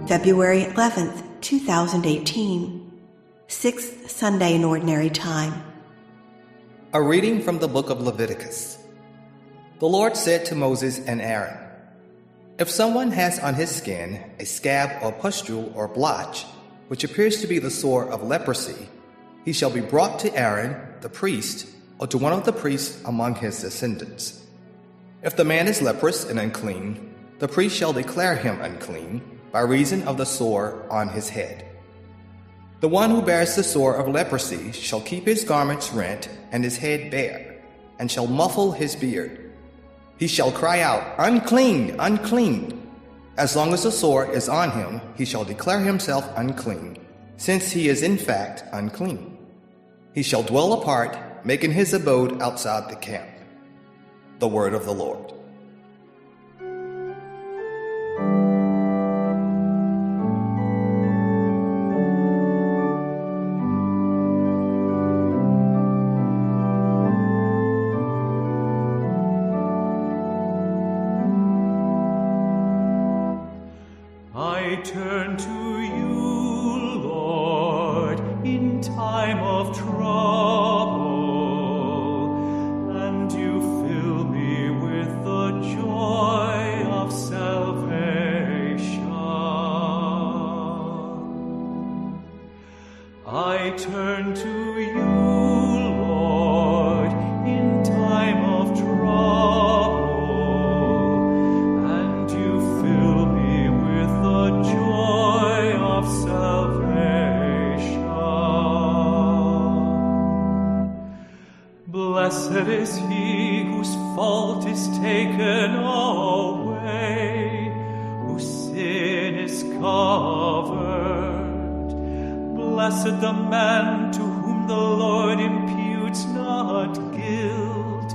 February 11th, 2018, 6th Sunday in Ordinary Time. A reading from the book of Leviticus. The Lord said to Moses and Aaron, "If someone has on his skin a scab or pustule or blotch, which appears to be the sore of leprosy, he shall be brought to Aaron, the priest, or to one of the priests among his descendants. If the man is leprous and unclean, the priest shall declare him unclean by reason of the sore on his head. The one who bears the sore of leprosy shall keep his garments rent and his head bare, and shall muffle his beard. He shall cry out, 'Unclean, unclean!' As long as the sore is on him, he shall declare himself unclean, since he is in fact unclean. He shall dwell apart, making his abode outside the camp." The word of the Lord. I turn to you, Lord, in time of trouble, and you fill me with the joy of salvation. I turn to you, Lord, in time of trouble, and you fill me with the joy of salvation. Blessed is he whose fault is taken away, whose sin is covered. Blessed the man to whom the Lord imputes not guilt,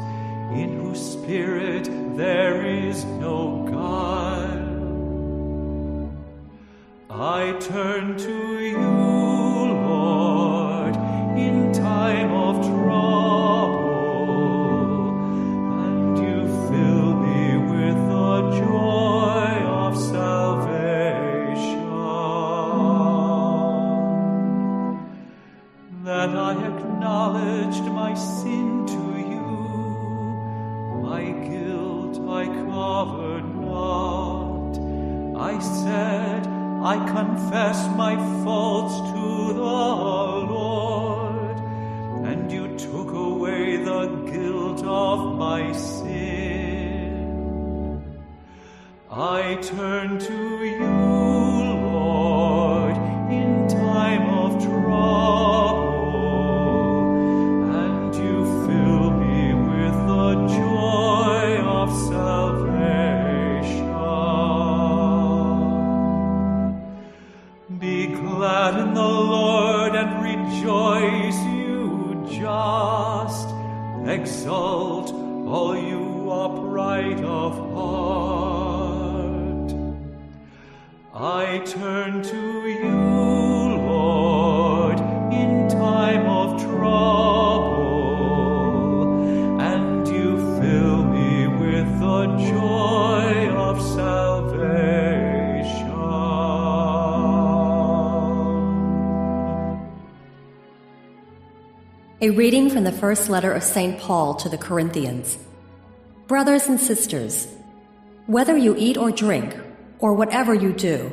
in whose spirit there is no guile. I turn to you, Lord, in time of trouble, and you fill me with the joy of salvation. Then I acknowledged my sin to you, my guilt I covered not. I said, I confess my faults to the Lord, and you took away the guilt of my sin. I turn to you, Lord, in time of trouble, and you fill me with the joy of salvation. Be glad in the Lord and rejoice, you just. Exult, all you upright of heart. I turn to you, Lord, in time of trouble, and you fill me with the joy of salvation. A reading from the first letter of St. Paul to the Corinthians. Brothers and sisters, whether you eat or drink, or whatever you do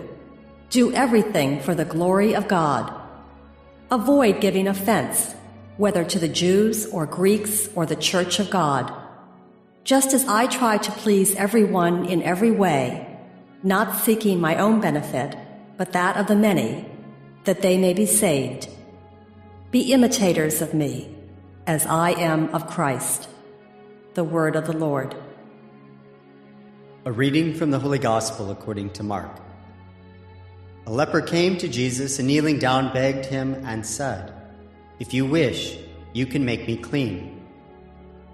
everything for the glory of God. Avoid giving offense, whether to the Jews or Greeks or the Church of God. Just as I try to please everyone in every way, not seeking my own benefit, but that of the many, that they may be saved. Be imitators of me, as I am of Christ. The word of the Lord. A reading from the Holy Gospel according to Mark. A leper came to Jesus and kneeling down begged him and said, "If you wish, you can make me clean."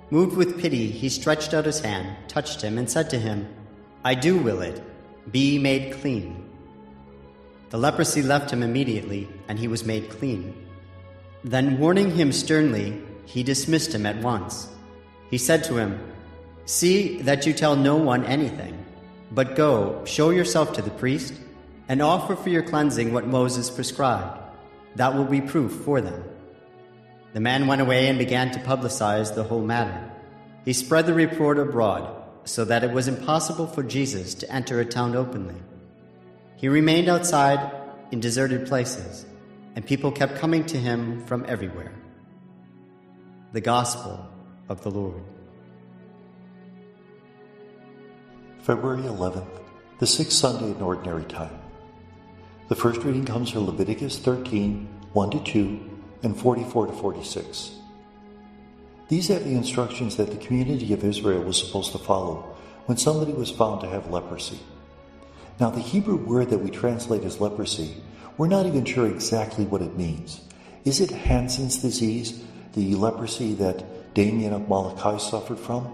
Moved with pity, he stretched out his hand, touched him, and said to him, "I do will it. Be made clean." The leprosy left him immediately, and he was made clean. Then, warning him sternly, he dismissed him at once. He said to him, "See that you tell no one anything, but go, show yourself to the priest, and offer for your cleansing what Moses prescribed. That will be proof for them." The man went away and began to publicize the whole matter. He spread the report abroad, so that it was impossible for Jesus to enter a town openly. He remained outside in deserted places, and people kept coming to him from everywhere. The Gospel of the Lord. February 11th, the sixth Sunday in Ordinary Time. The first reading comes from Leviticus 13, 1-2, and 44-46. These are the instructions that the community of Israel was supposed to follow when somebody was found to have leprosy. Now, the Hebrew word that we translate as leprosy, we're not even sure exactly what it means. Is it Hansen's disease, the leprosy that Damien of Molokai suffered from?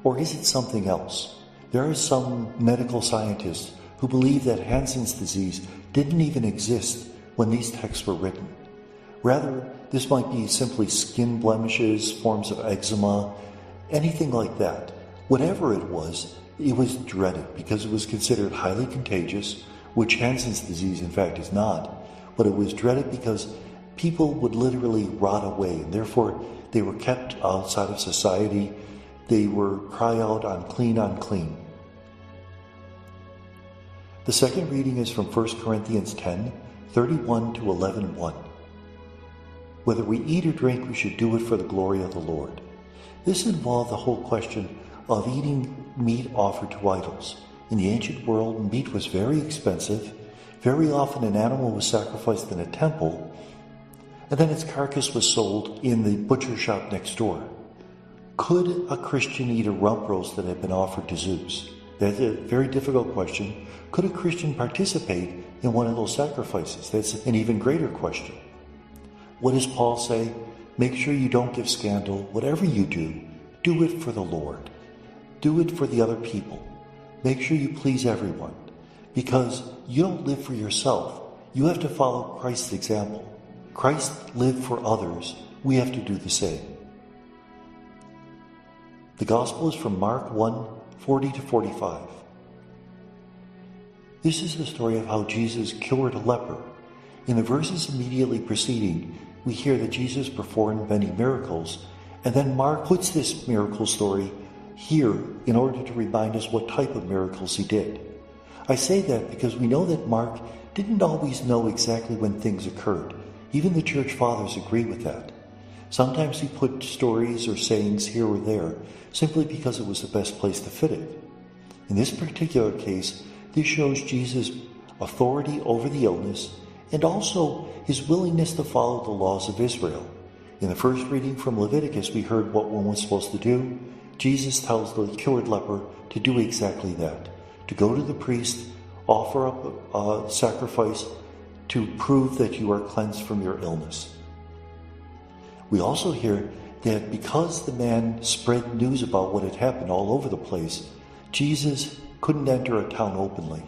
Or is it something else? There are some medical scientists who believe that Hansen's disease didn't even exist when these texts were written. Rather, this might be simply skin blemishes, forms of eczema, anything like that. Whatever it was dreaded because it was considered highly contagious, which Hansen's disease in fact is not, but it was dreaded because people would literally rot away, and therefore they were kept outside of society. They were cry out, unclean, unclean. The second reading is from 1 Corinthians 10, 31-11:1. Whether we eat or drink, we should do it for the glory of the Lord. This involved the whole question of eating meat offered to idols. In the ancient world, meat was very expensive. Very often an animal was sacrificed in a temple, and then its carcass was sold in the butcher shop next door. Could a Christian eat a rump roast that had been offered to Zeus? That's a very difficult question. Could a Christian participate in one of those sacrifices? That's an even greater question. What does Paul say? Make sure you don't give scandal. Whatever you do it for the Lord. Do it for the other people. Make sure you please everyone. Because you don't live for yourself. You have to follow Christ's example. Christ lived for others. We have to do the same. The Gospel is from Mark 1, 40-45. This is the story of how Jesus cured a leper. In the verses immediately preceding, we hear that Jesus performed many miracles, and then Mark puts this miracle story here in order to remind us what type of miracles he did. I say that because we know that Mark didn't always know exactly when things occurred. Even the church fathers agree with that. Sometimes he put stories or sayings here or there simply because it was the best place to fit it. In this particular case, this shows Jesus' authority over the illness and also his willingness to follow the laws of Israel. In the first reading from Leviticus, we heard what one was supposed to do. Jesus tells the cured leper to do exactly that, to go to the priest, offer up a sacrifice to prove that you are cleansed from your illness. We also hear that because the man spread news about what had happened all over the place, Jesus couldn't enter a town openly,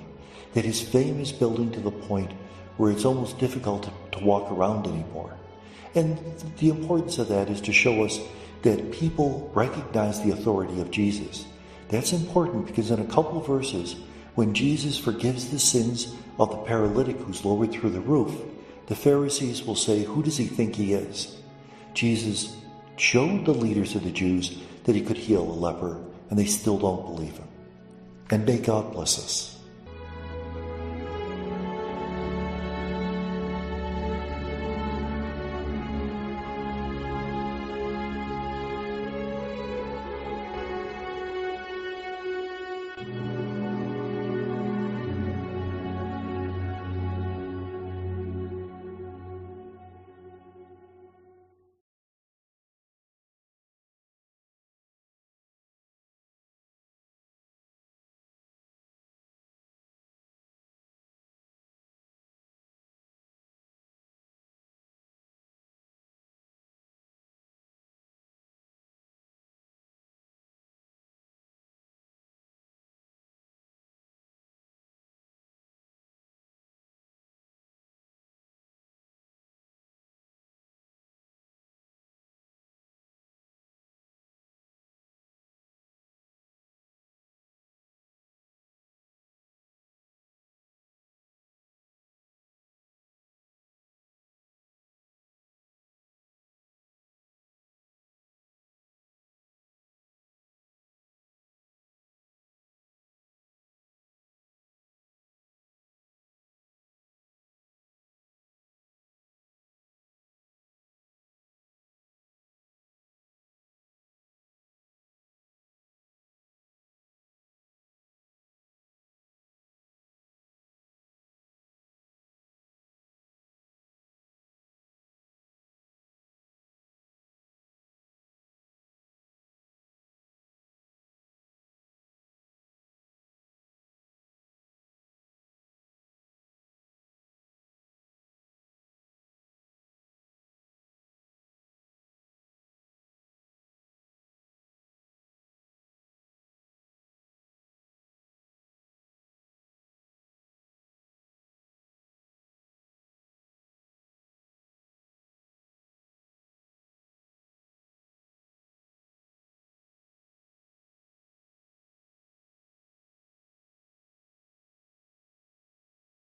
that his fame is building to the point where it's almost difficult to walk around anymore. And the importance of that is to show us that people recognize the authority of Jesus. That's important because in a couple of verses, when Jesus forgives the sins of the paralytic who's lowered through the roof, the Pharisees will say, "Who does he think he is?" Jesus showed the leaders of the Jews that he could heal a leper, and they still don't believe him. And may God bless us.